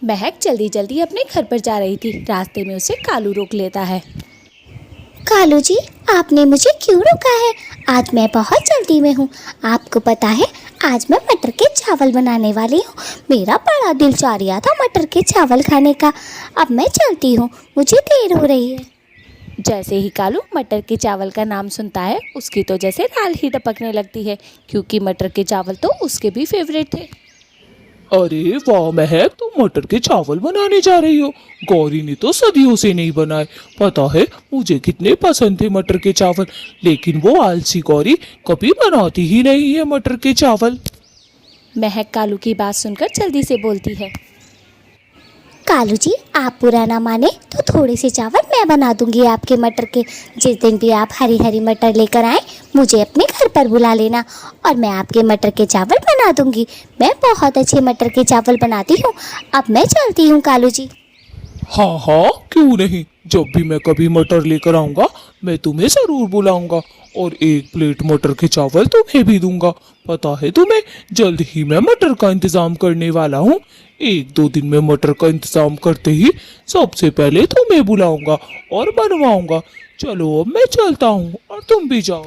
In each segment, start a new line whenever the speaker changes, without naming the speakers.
महक जल्दी जल्दी अपने घर पर जा रही थी। रास्ते में उसे कालू रोक लेता है।
कालू जी, आपने मुझे क्यों रोका है? आज मैं बहुत जल्दी में हूँ। आपको पता है, आज मैं मटर के चावल बनाने वाली हूँ। मेरा बड़ा दिल चाह रहा था मटर के चावल खाने का। अब मैं चलती हूँ, मुझे देर हो रही है।
जैसे ही कालू मटर के चावल का नाम सुनता है, उसकी तो जैसे दाल ही टपकने लगती है, क्योंकि मटर के चावल तो उसके भी फेवरेट थे।
अरे वाह महक, तुम मटर के चावल बनाने जा रही हो? गौरी ने तो सदियों से नहीं बनाए। पता है मुझे कितने पसंद थे मटर के चावल, लेकिन वो आलसी गौरी कभी बनाती ही नहीं है मटर के चावल।
महक कालू की बात सुनकर जल्दी से बोलती है।
कालू जी, आप बुरा ना माने तो थोड़े से चावल मैं बना दूंगी आपके मटर के। जिस दिन भी आप हरी हरी मटर लेकर आए, मुझे अपने घर पर बुला लेना और मैं आपके मटर के चावल बना दूंगी। मैं बहुत अच्छे मटर के चावल बनाती हूँ। अब मैं चलती हूँ कालू जी।
हाँ हाँ, क्यों नहीं। जब भी मैं कभी मटर लेकर आऊंगा मैं तुम्हें जरूर बुलाऊंगा और 1 प्लेट मटर के चावल तुम्हें भी दूंगा। पता है तुम्हें, जल्द ही मैं मटर का इंतजाम करने वाला हूँ। 1-2 दिन में मटर का इंतजाम करते ही सबसे पहले तुम्हें बुलाऊंगा और बनवाऊंगा। चलो अब मैं चलता हूँ और तुम भी जाओ।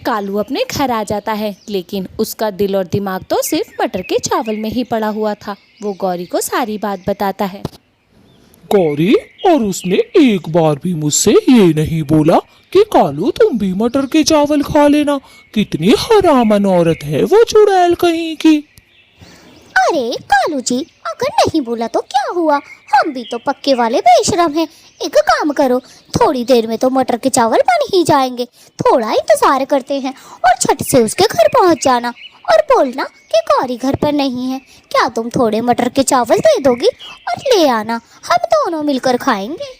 कालू अपने घर आ जाता है, लेकिन उसका दिल और दिमाग तो सिर्फ मटर के चावल में ही पड़ा हुआ था। वो गौरी को सारी बात बताता है।
गौरी, और उसने एक बार भी मुझसे ये नहीं बोला कि कालू तुम भी मटर के चावल खा लेना। कितनी हरामन औरत है वो चुड़ैल कहीं की।
अरे कालू जी, अगर नहीं बोला तो क्या हुआ? हम भी तो पक्के वाले बेशरम हैं। एक काम करो, थोड़ी देर में तो मटर के चावल बन ही जाएंगे। थोड़ा इंतजार करते हैं और झट से उसके घर पहुंच जाना और बोलना कि गौरी घर पर नहीं है। क्या तुम थोड़े मटर के चावल दे दोगी और ले आना, हम दोनों मिलकर खाएंगे।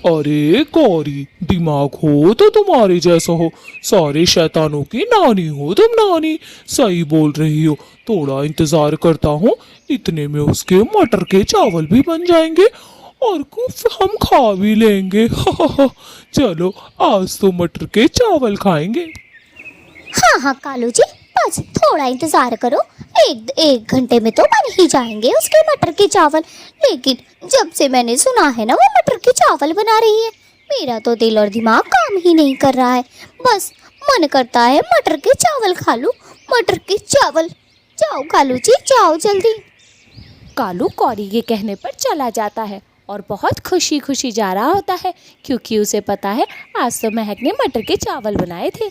अरे गौरी, दिमाग हो तो तुम्हारे जैसा हो। सारे शैतानों की नानी हो तुम, नानी। सही बोल रही हो। थोड़ा इंतजार करता हूँ, इतने में उसके मटर के चावल भी बन जाएंगे और कुछ हम खा भी लेंगे। चलो आज तो मटर के चावल खाएंगे।
हाँ हाँ कालू जी, बस थोड़ा इंतजार करो। एक घंटे में तो बन ही जाएंगे उसके मटर के चावल। लेकिन जब से मैंने सुना है ना वो मटर के चावल बना रही है, मेरा तो दिल और दिमाग काम ही नहीं कर रहा है। बस मन करता है मटर के चावल खा लूं, मटर के चावल। जाओ कालू जी, जाओ जल्दी।
कालू गौरी के कहने पर चला जाता है और बहुत खुशी खुशी जा रहा होता है, क्योंकि उसे पता है आज तो महक ने मटर के चावल बनाए थे।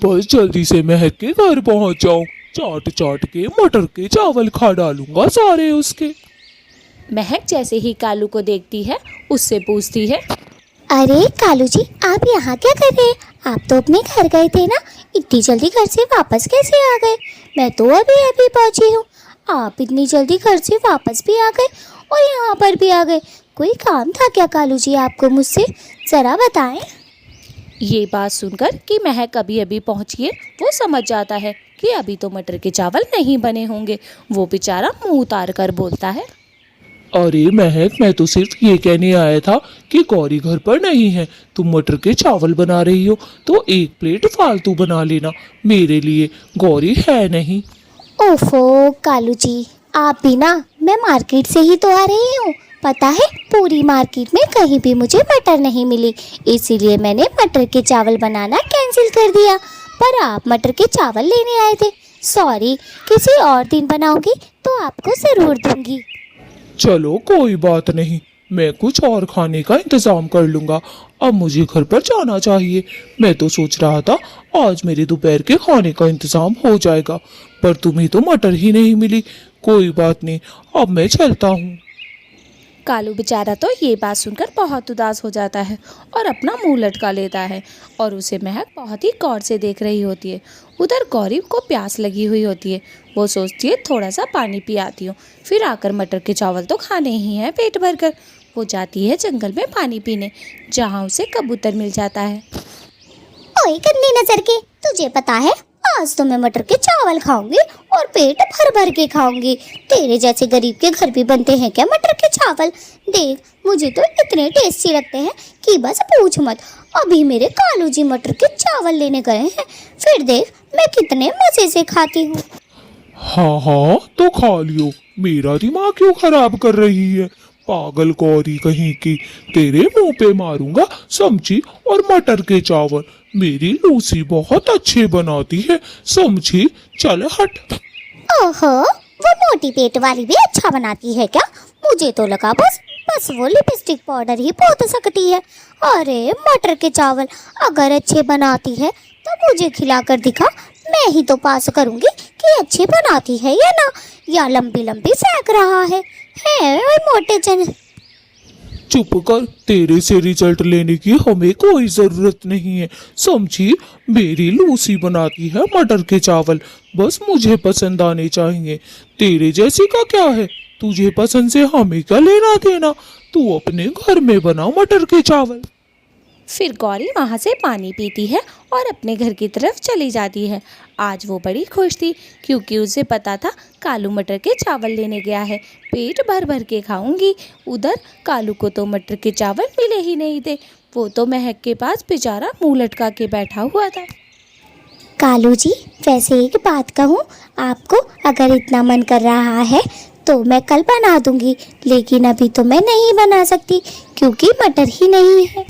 बस जल्दी से महक के घर पहुंच जाऊं, चाट चाट के मटर के चावल खा डालूंगा सारे उसके।
महक जैसे ही कालू को देखती है, उससे पूछती है।
अरे कालू जी, आप यहाँ क्या कर रहे हैं? आप तो अपने घर गए थे ना, इतनी जल्दी घर से वापस कैसे आ गए? मैं तो अभी अभी पहुँची हूँ। आप इतनी जल्दी घर से वापस भी आ गए और यहाँ पर भी आ गए। कोई काम था क्या कालू जी आपको मुझसे? ज़रा बताएं।
ये बात सुनकर कि महक अभी अभी पहुंची है, वो समझ जाता है कि अभी तो मटर के चावल नहीं बने होंगे। वो बेचारा मुंह उतार कर बोलता है।
अरे महक, मैं तो सिर्फ ये कहने आया था कि गौरी घर पर नहीं है। तुम मटर के चावल बना रही हो तो 1 प्लेट फालतू बना लेना मेरे लिए। गौरी है नहीं।
ओफो कालू जी, आप भी ना, मैं मार्केट से ही तो आ रही हूँ। पता है, पूरी मार्केट में कहीं भी मुझे मटर नहीं मिली, इसीलिए मैंने मटर के चावल बनाना कैंसिल कर दिया। पर आप मटर के चावल लेने आए थे। सॉरी, किसी और दिन बनाऊंगी तो आपको ज़रूर दूंगी।
चलो कोई बात नहीं, मैं कुछ और खाने का इंतजाम कर लूँगा। अब मुझे घर पर जाना चाहिए। मैं तो सोच रहा था आज मेरे दोपहर के खाने का इंतजाम हो जाएगा, पर तुम्हें तो मटर ही नहीं मिली। कोई बात नहीं, अब मैं चलता हूँ।
कालू बेचारा तो ये बात सुनकर बहुत उदास हो जाता है और अपना मुंह लटका लेता है और उसे महक बहुत ही गौर से देख रही होती है। उधर गौरी को प्यास लगी हुई होती है। वो सोचती है थोड़ा सा पानी पी आती हूँ, फिर आकर मटर के चावल तो खाने ही हैं पेट भर कर। वो जाती है जंगल में पानी पीने, जहाँ उसे कबूतर मिल जाता है।
ओए गंदी नजर के, तुझे पता है आज तो मैं मटर के चावल खाऊंगी और पेट भर भर के खाऊंगी। तेरे जैसे गरीब के घर भी बनते हैं क्या मटर के चावल? देख, मुझे तो इतने टेस्टी लगते हैं कि बस पूछ मत। अभी मेरे कालू जी मटर के चावल लेने गए हैं, फिर देख मैं कितने मजे से खाती हूँ।
हाँ हाँ तो खा लियो, मेरा दिमाग क्यों खराब कर रही है? पागल गौरी कहीं की, तेरे मुंह पे मारूंगा समझी। और मटर के चावल मेरी लूसी बहुत अच्छे बनाती है समझी। चल हट।
ओहो, वो मोटी पेट वाली भी अच्छा बनाती है क्या? मुझे तो लगा बस बस वो लिपस्टिक पाउडर ही पोत सकती है। अरे मटर के चावल अगर अच्छे बनाती है तो मुझे खिलाकर दिखा, मैं ही तो पास करूंगी कि अच्छे बनाती है या ना, या लंबी लंबी फेंक रहा है ओए मोटे जन।
चुप कर, तेरे से रिजल्ट लेने की हमें कोई जरूरत नहीं है समझी। मेरी लूसी बनाती है मटर के चावल, बस मुझे पसंद आने चाहिए। तेरे जैसी का क्या है, तुझे पसंद से हमें क्या लेना देना। तू अपने घर में बना मटर के चावल।
फिर गौरी वहाँ से पानी पीती है और अपने घर की तरफ चली जाती है। आज वो बड़ी खुश थी क्योंकि उसे पता था कालू मटर के चावल लेने गया है, पेट भर भर के खाऊंगी। उधर कालू को तो मटर के चावल मिले ही नहीं थे, वो तो महक के पास बेचारा मुंह लटका के बैठा हुआ था।
कालू जी, वैसे एक बात कहूँ आपको, अगर इतना मन कर रहा है तो मैं कल बना दूंगी, लेकिन अभी तो मैं नहीं बना सकती क्योंकि मटर ही नहीं है।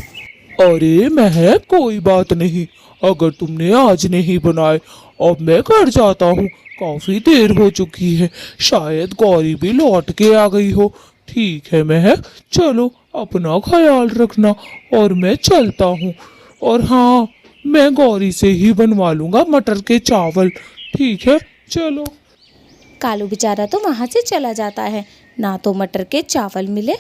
अरे महक कोई बात नहीं, अगर तुमने आज नहीं बनाए अब मैं घर जाता हूँ, काफी देर हो चुकी है, शायद गौरी भी लौट के आ गई हो। ठीक है महक, चलो अपना ख्याल रखना और मैं चलता हूँ। और हाँ, मैं गौरी से ही बनवा लूंगा मटर के चावल। ठीक है चलो।
कालू बेचारा तो वहाँ से चला जाता है, ना तो मटर के चावल मिले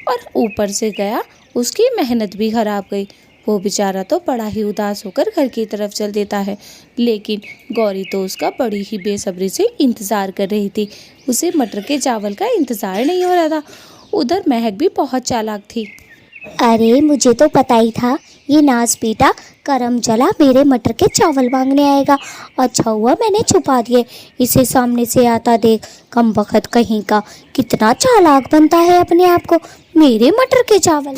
और ऊपर से गया उसकी मेहनत भी खराब गई। वो बेचारा तो बड़ा ही उदास होकर घर की तरफ चल देता है, लेकिन गौरी तो उसका बड़ी ही बेसब्री से इंतज़ार कर रही थी। उसे मटर के चावल का इंतज़ार नहीं हो रहा था। उधर महक भी बहुत चालाक थी।
अरे मुझे तो पता ही था ये नाच पीटा करम चला मेरे मटर के चावल मांगने आएगा। अच्छा हुआ मैंने छुपा दिए, इसे सामने से आता देख कम बखत कहीं का, कितना चालाक बनता है अपने आप को। मेरे मटर के चावल।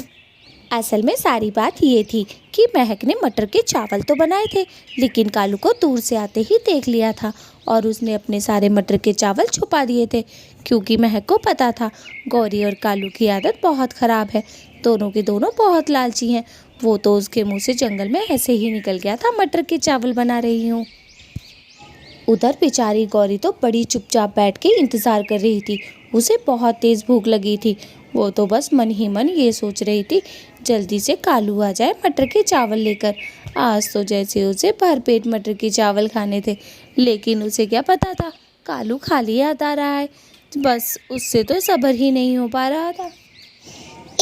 असल में सारी बात ये थी कि महक ने मटर के चावल तो बनाए थे, लेकिन कालू को दूर से आते ही देख लिया था और उसने अपने सारे मटर के चावल छुपा दिए थे, क्योंकि महक को पता था गौरी और कालू की आदत बहुत ख़राब है। दोनों के दोनों बहुत लालची हैं। वो तो उसके मुंह से जंगल में ऐसे ही निकल गया था मटर के चावल बना रही हूँ। उधर बेचारी गौरी तो बड़ी चुपचाप बैठ के इंतज़ार कर रही थी। उसे बहुत तेज़ भूख लगी थी। वो तो बस मन ही मन ये सोच रही थी जल्दी से कालू आ जाए मटर के चावल लेकर। आज तो जैसे उसे भरपेट मटर के चावल खाने थे, लेकिन उसे क्या पता था कालू खाली हाथ आ रहा है। बस उससे तो सब्र ही नहीं हो पा रहा था।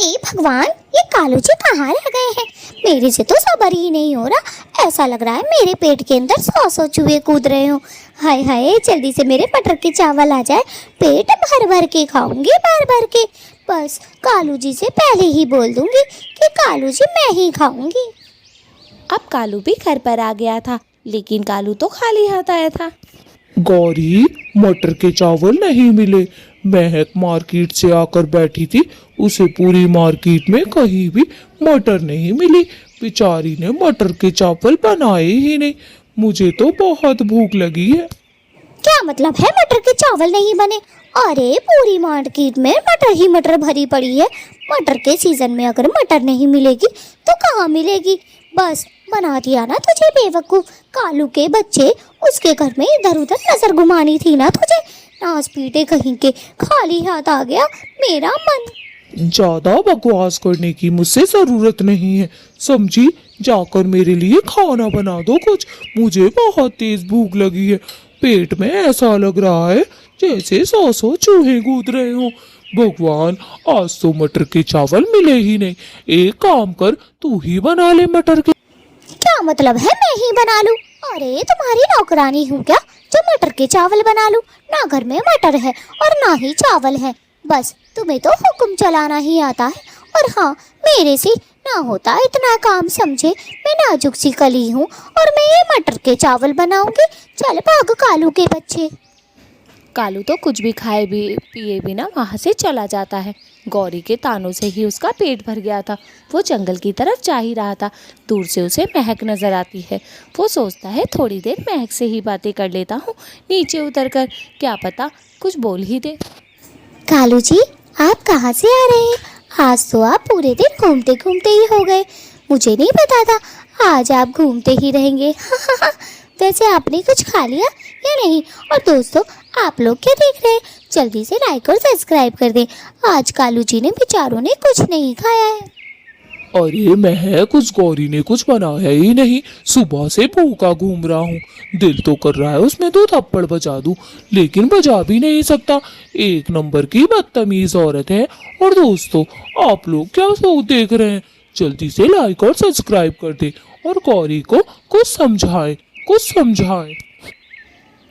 ए भगवान, ये कालू जी कहाँ रह गए हैं? मेरे से तो सब्र ही नहीं हो रहा। ऐसा लग रहा है मेरे पेट के अंदर 100 चूहे कूद रहे हो। हाय हाय, जल्दी से मेरे मटर के चावल आ जाए, पेट भर भर के खाऊंगी, भर भर के। बस कालू जी से पहले ही बोल दूंगी कि कालू जी मैं ही खाऊंगी।
अब कालू भी घर पर आ गया था, लेकिन कालू तो खाली हाथ आया था।
गौरी, मटर के चावल नहीं मिले। महक मार्केट से आकर बैठी थी, उसे पूरी मार्केट में कहीं भी मटर नहीं मिली। बेचारी ने मटर के चावल बनाए ही नहीं। मुझे तो बहुत भूख लगी है।
क्या मतलब है मटर के चावल नहीं बने? अरे पूरी मार्केट में मटर ही मटर भरी पड़ी है। मटर के सीजन में अगर मटर नहीं मिलेगी तो कहाँ मिलेगी? बस बना दिया ना तुझे बेवकूफ। कालू के बच्चे, उसके घर में इधर उधर नजर घुमानी थी ना तुझे। नाच पीटे कहीं के, खाली हाथ आ गया मेरा मन।
ज्यादा बकवास करने की मुझसे जरूरत नहीं है समझी। जाकर मेरे लिए खाना बना दो कुछ, मुझे बहुत तेज भूख लगी है। पेट में ऐसा लग रहा है जैसे 100 चूहे कूद रहे हो। भगवान, आज तो मटर के चावल मिले ही नहीं। एक काम कर, तू ही बना ले मटर के।
क्या मतलब है मैं ही बना लूं? अरे तुम्हारी नौकरानी हूँ क्या जो मटर के चावल बना लूं? ना घर में मटर है और ना ही चावल है। बस तुम्हें तो हुक्म चलाना ही आता है। और हाँ, मेरे से ना होता इतना काम समझे। मैं नाजुक सी कली हूँ और मैं ये मटर के चावल बनाऊंगी। चल भाग कालू के बच्चे।
कालू तो कुछ भी खाए भी पिए बिना वहाँ से चला जाता है। गौरी के तानों से ही उसका पेट भर गया था। वो जंगल की तरफ जा ही रहा था। दूर से उसे महक नजर आती है। वो सोचता है थोड़ी देर महक से ही बातें कर लेता हूँ, नीचे उतरकर, क्या पता कुछ बोल ही दे।
कालू जी, आप कहाँ से आ रहे हैं? आज तो आप पूरे दिन घूमते घूमते ही हो गए। मुझे नहीं पता था आज आप घूमते ही रहेंगे। वैसे आपने कुछ खा लिया या नहीं? और दोस्तों, आप लोग क्या देख रहे हैं? जल्दी से लाइक और सब्सक्राइब कर दें। आज कालू जी ने बेचारों ने कुछ नहीं खाया है।
अरे मैं कुछ गौरी ने कुछ बनाया ही नहीं, सुबह से भूखा घूम रहा हूँ। दिल तो कर रहा है उसमें दो थप्पड़ बजा दूं, लेकिन बजा भी नहीं सकता। एक नंबर की बदतमीज औरत है। और दोस्तों, आप लोग क्या सो देख रहे हैं? जल्दी से लाइक और सब्सक्राइब कर दे और गौरी को कुछ समझाए, कुछ समझाए।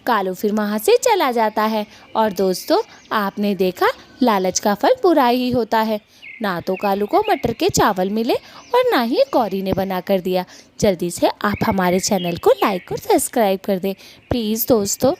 कालू फिर वहाँ से चला जाता है। और दोस्तों, आपने देखा लालच का फल बुरा ही होता है। ना तो कालू को मटर के चावल मिले और ना ही गौरी ने बना कर दिया। जल्दी से आप हमारे चैनल को लाइक और सब्सक्राइब कर दें प्लीज़ दोस्तों।